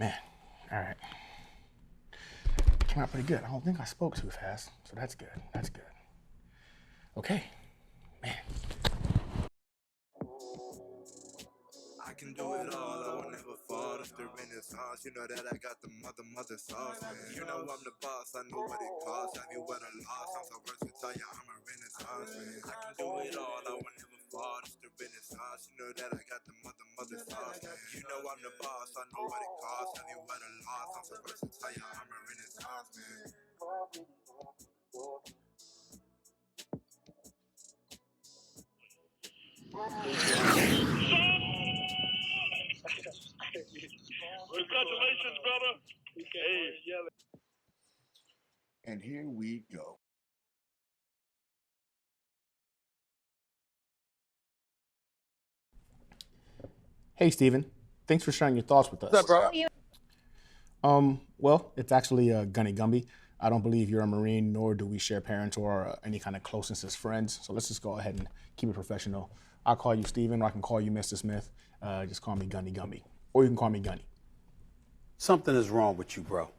Man, all right. Came out pretty good. I don't think I spoke too fast, so that's good. That's good. Okay, man. I can do it all, I will never fall. It's the Renaissance, you know that I got the mother sauce, man. You know I'm the boss, I know what it costs. Have you ever lost? I'm so versatile, yeah, I'm a Renaissance, man. I can do it all, I will never fall. It's the Renaissance, you know that I got the mother sauce, man. You know I'm the boss, I know what it costs. Have you ever lost? I'm so versatile, yeah, I'm a Renaissance, man. Congratulations, brother. Hey, yeah. And here we go. Hey, Steven. Thanks for sharing your thoughts with us. What's up, bro? Well, it's actually Gunny Gumby. I don't believe you're a Marine, nor do we share parents or any kind of closeness as friends. So let's just go ahead and keep it professional. I'll call you Steven, or I can call you Mr. Smith. Just call me Gunny Gumby. Or you can call me Gunny. Something is wrong with you, bro.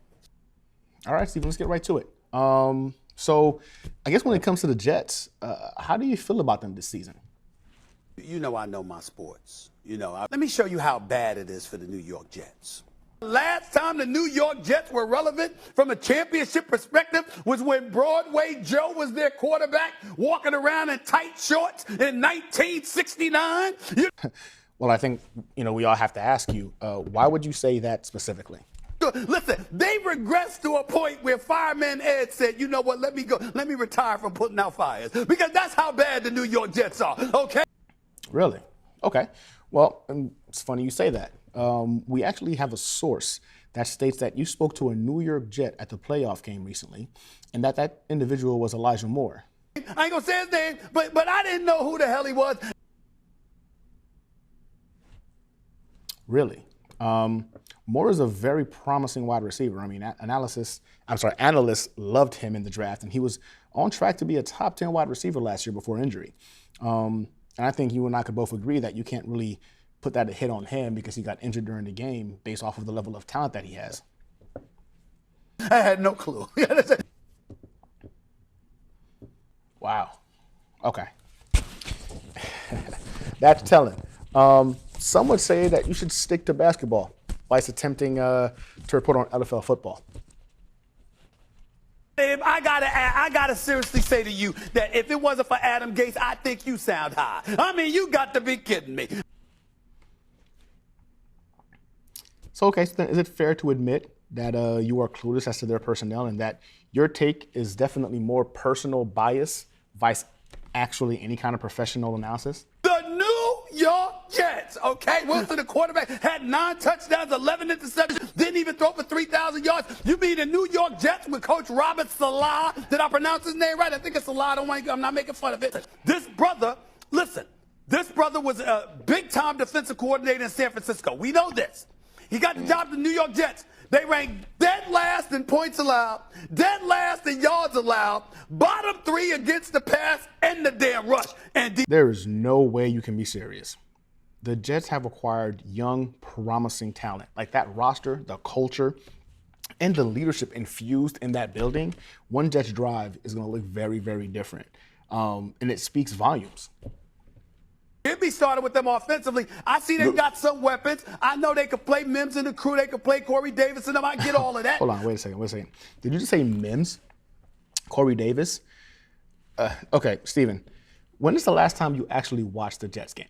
All right, Steven, let's get right to it. So I guess when it comes to the Jets, how do you feel about them this season? You know I know my sports. Let me show you how bad it is for the New York Jets. Last time the New York Jets were relevant from a championship perspective was when Broadway Joe was their quarterback, walking around in tight shorts in 1969. Well, I think, we all have to ask you, why would you say that specifically? Listen, they regressed to a point where Fireman Ed said, you know what, let me retire from putting out fires. Because that's how bad the New York Jets are, okay? Really? Okay. Well, it's funny you say that. We actually have a source that states that you spoke to a New York Jet at the playoff game recently, and that individual was Elijah Moore. I ain't gonna say his name, but I didn't know who the hell he was. Really? Moore is a very promising wide receiver. I mean, analysts loved him in the draft, and he was on track to be a top 10 wide receiver last year before injury. And I think you and I could both agree that you can't really put that hit on him because he got injured during the game based off of the level of talent that he has. I had no clue. Wow. Okay. That's telling. Some would say that you should stick to basketball while attempting to report on NFL football. I gotta seriously say to you that if it wasn't for Adam Gase, I think you sound high. I mean, you got to be kidding me. So, okay, so then is it fair to admit that you are clueless as to their personnel and that your take is definitely more personal bias vice actually any kind of professional analysis? The New York Jets, okay? Wilson, the quarterback, had 9 touchdowns, 11 interceptions, didn't even throw for 3,000 yards. You mean the New York Jets with Coach Robert Salah? Did I pronounce his name right? I think it's Salah. I'm not making fun of it. This brother was a big-time defensive coordinator in San Francisco. We know this. He got the job at the New York Jets. They ranked dead last in points allowed, dead last in yards allowed, bottom 3 against the pass and the damn rush. There is no way you can be serious. The Jets have acquired young, promising talent. Like that roster, the culture, and the leadership infused in that building, one Jets drive is going to look very, very different. And it speaks volumes. Get me started with them offensively. I see they got some weapons. I know they could play Mims and the crew. They could play Corey Davis and them. I get all of that. Hold on, wait a second. Did you just say Mims? Corey Davis? Okay, Steven, when is the last time you actually watched the Jets game?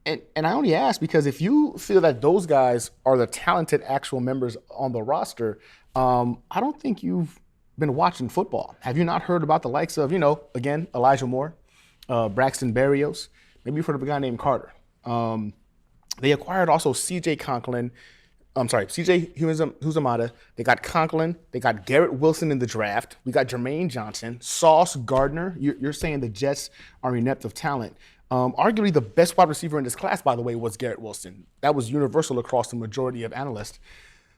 And I only ask because if you feel that those guys are the talented actual members on the roster, I don't think you've been watching football. Have you not heard about the likes of, again, Elijah Moore, Braxton Berrios? Maybe you've heard of a guy named Carter. They acquired also CJ Huzamada. They got Conklin. They got Garrett Wilson in the draft. We got Jermaine Johnson, Sauce Gardner. You're saying the Jets are inept of talent. Arguably the best wide receiver in this class, by the way, was Garrett Wilson. That was universal across the majority of analysts.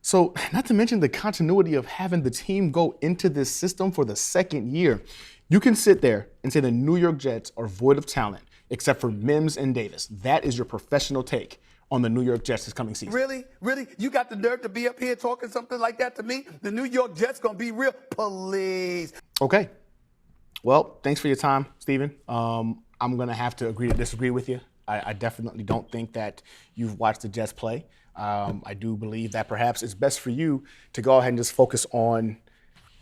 So not to mention the continuity of having the team go into this system for the second year. You can sit there and say the New York Jets are void of talent, except for Mims and Davis. That is your professional take on the New York Jets this coming season. Really? Really? You got the nerve to be up here talking something like that to me? The New York Jets gonna be real? Please. Okay. Well, thanks for your time, Steven. I'm going to have to agree to disagree with you. I definitely don't think that you've watched the Jets play. I do believe that perhaps it's best for you to go ahead and just focus on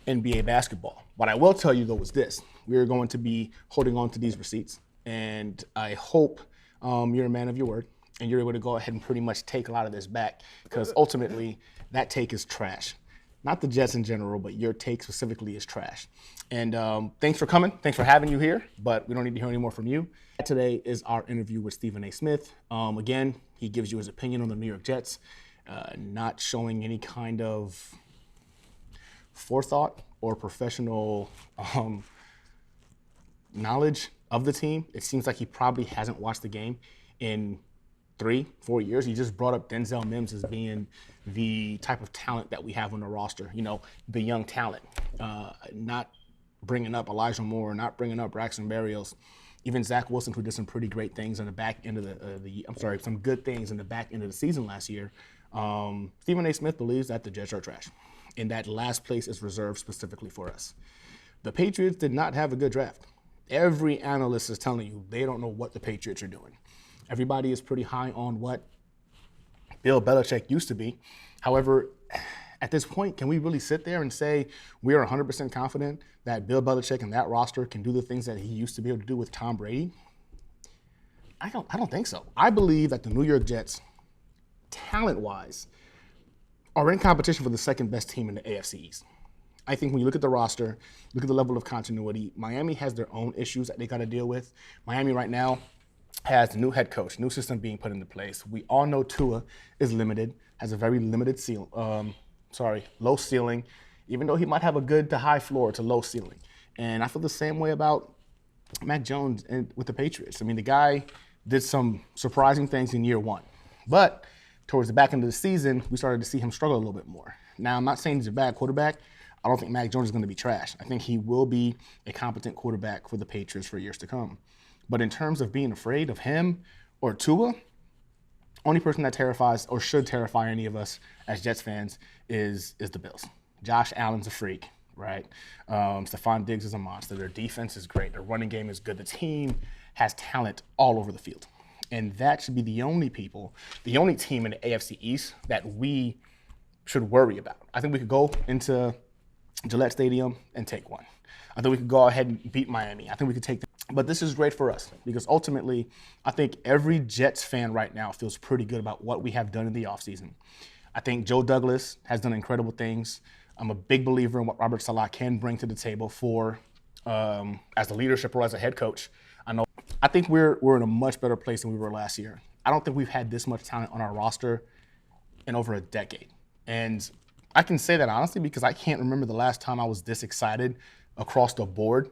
NBA basketball. What I will tell you, though, is this. We're going to be holding on to these receipts, and I hope you're a man of your word and you're able to go ahead and pretty much take a lot of this back, because ultimately that take is trash. Not the Jets in general, but your take specifically is trash. And thanks for coming. Thanks for having you here, but we don't need to hear any more from you. Today is our interview with Stephen A. Smith. Again, he gives you his opinion on the New York Jets, not showing any kind of forethought or professional knowledge of the team. It seems like he probably hasn't watched the game in 3-4 years. He just brought up Denzel Mims as being the type of talent that we have on the roster, you know, the young talent, not bringing up Elijah Moore, not bringing up Braxton Berrios, even Zach Wilson, who did some pretty great things in the back end of some good things in the back end of the season last year. Stephen A. Smith believes that the Jets are trash, and that last place is reserved specifically for us. The Patriots did not have a good draft. Every analyst is telling you they don't know what the Patriots are doing. Everybody is pretty high on what Bill Belichick used to be. However, at this point, can we really sit there and say we are 100% confident that Bill Belichick and that roster can do the things that he used to be able to do with Tom Brady? I don't think so. I believe that the New York Jets, talent-wise, are in competition for the second best team in the AFC East. I think when you look at the roster, look at the level of continuity, Miami has their own issues that they got to deal with. Miami right now has a new head coach, new system being put into place. We all know Tua is limited, has a very limited low ceiling, even though he might have a good to high floor to low ceiling. And I feel the same way about Mac Jones with the Patriots. I mean, the guy did some surprising things in year one, but towards the back end of the season, we started to see him struggle a little bit more. Now, I'm not saying he's a bad quarterback. I don't think Mac Jones is going to be trash. I think he will be a competent quarterback for the Patriots for years to come. But in terms of being afraid of him or Tua, only person that terrifies or should terrify any of us as Jets fans is the Bills. Josh Allen's a freak, right? Stephon Diggs is a monster. Their defense is great. Their running game is good. The team has talent all over the field. And that should be the only team in the AFC East that we should worry about. I think we could go into Gillette Stadium and take one. I think we could go ahead and beat Miami. I think we could take them. But this is great for us because ultimately, I think every Jets fan right now feels pretty good about what we have done in the offseason. I think Joe Douglas has done incredible things. I'm a big believer in what Robert Saleh can bring to the table for as a leadership or as a head coach. I think we're in a much better place than we were last year. I don't think we've had this much talent on our roster in over a decade. And I can say that honestly because I can't remember the last time I was this excited across the board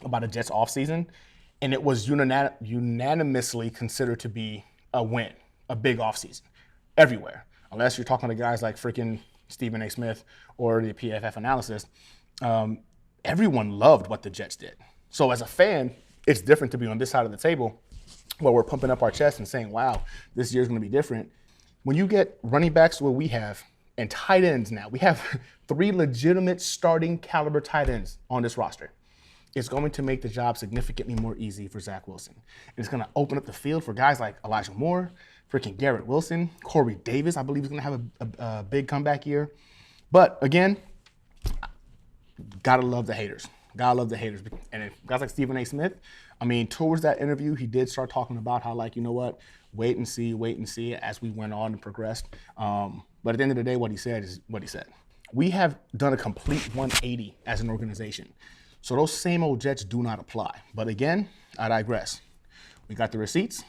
about a Jets offseason, and it was unanimously considered to be a win, a big offseason, everywhere. Unless you're talking to guys like freaking Stephen A. Smith or the PFF analysis, everyone loved what the Jets did. So as a fan, it's different to be on this side of the table where we're pumping up our chest and saying, wow, this year's going to be different. When you get running backs where we have and tight ends now, we have 3 legitimate starting caliber tight ends on this roster. It's going to make the job significantly more easy for Zach Wilson. And it's going to open up the field for guys like Elijah Moore, freaking Garrett Wilson, Corey Davis, I believe is going to have a big comeback year. But again, gotta love the haters. Gotta love the haters. And if guys like Stephen A. Smith, I mean, towards that interview, he did start talking about how, like, you know what, wait and see as we went on and progressed. But at the end of the day, what he said is what he said. We have done a complete 180 as an organization. So those same old Jets do not apply. But again, I digress. We got the receipts,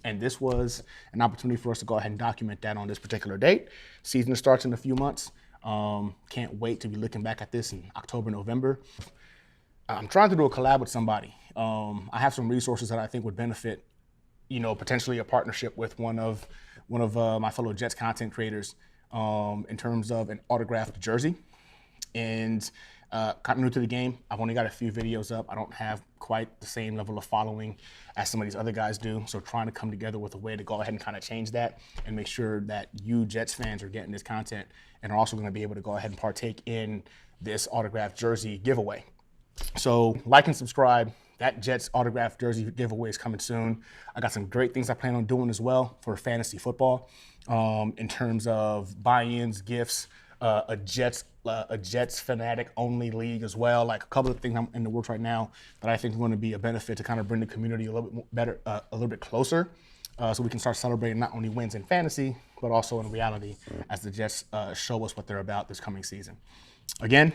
and this was an opportunity for us to go ahead and document that on this particular date. Season starts in a few months. Can't wait to be looking back at this in October, November. I'm trying to do a collab with somebody. I have some resources that I think would benefit, potentially a partnership with one of my fellow Jets content creators in terms of an autographed jersey. And kind of new to the game. I've only got a few videos up. I don't have quite the same level of following as some of these other guys do. So trying to come together with a way to go ahead and kind of change that and make sure that you Jets fans are getting this content and are also going to be able to go ahead and partake in this autographed jersey giveaway. So like and subscribe. That Jets autographed jersey giveaway is coming soon. I got some great things I plan on doing as well for fantasy football in terms of buy-ins, gifts, a Jets fanatic only league as well. Like a couple of things I'm in the works right now that I think are going to be a benefit to kind of bring the community a little bit better, a little bit closer, so we can start celebrating not only wins in fantasy but also in reality as the Jets show us what they're about this coming season. Again,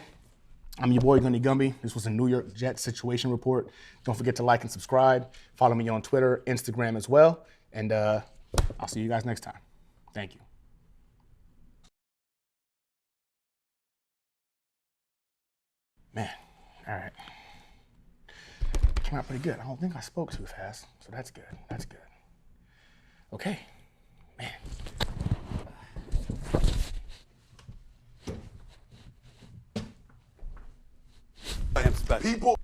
I'm your boy Gunny Gumby. This was a New York Jets situation report. Don't forget to like and subscribe. Follow me on Twitter, Instagram as well. And I'll see you guys next time. Thank you. Man, all right. Came out pretty good. I don't think I spoke too fast, so that's good. That's good. Okay, man. People.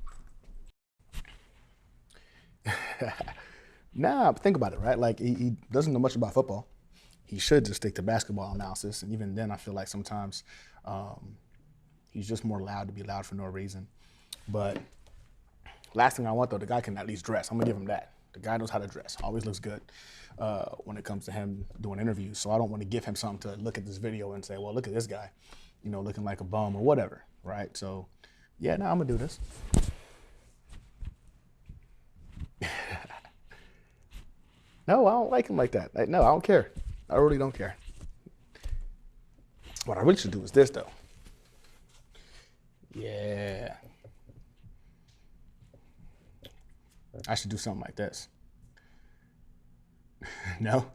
Nah, think about it, right? Like he doesn't know much about football. He should just stick to basketball analysis, and even then, I feel like sometimes he's just more loud to be loud for no reason. But last thing I want though, the guy can at least dress. I'm gonna give him that. The guy knows how to dress. Always looks good when it comes to him doing interviews. So I don't want to give him something to look at this video and say, well, look at this guy, you know, looking like a bum or whatever, right? So yeah, now I'm gonna do this. No, I don't like him like that. No, I don't care. I really don't care. What I really should do is this, though. Yeah. I should do something like this. No?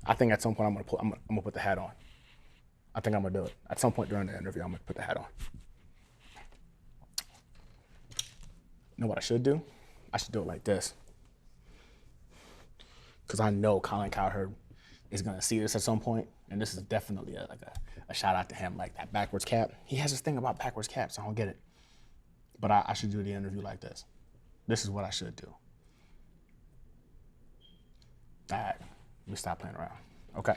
I think at some point I'm gonna put the hat on. I think I'm gonna do it. At some point during the interview, I'm gonna put the hat on. You know what I should do? I should do it like this. Because I know Colin Cowherd is going to see this at some point, and this is definitely a shout out to him, like that backwards cap. He has this thing about backwards caps. I don't get it. But I should do the interview like this. This is what I should do. All right, let me stop playing around. Okay.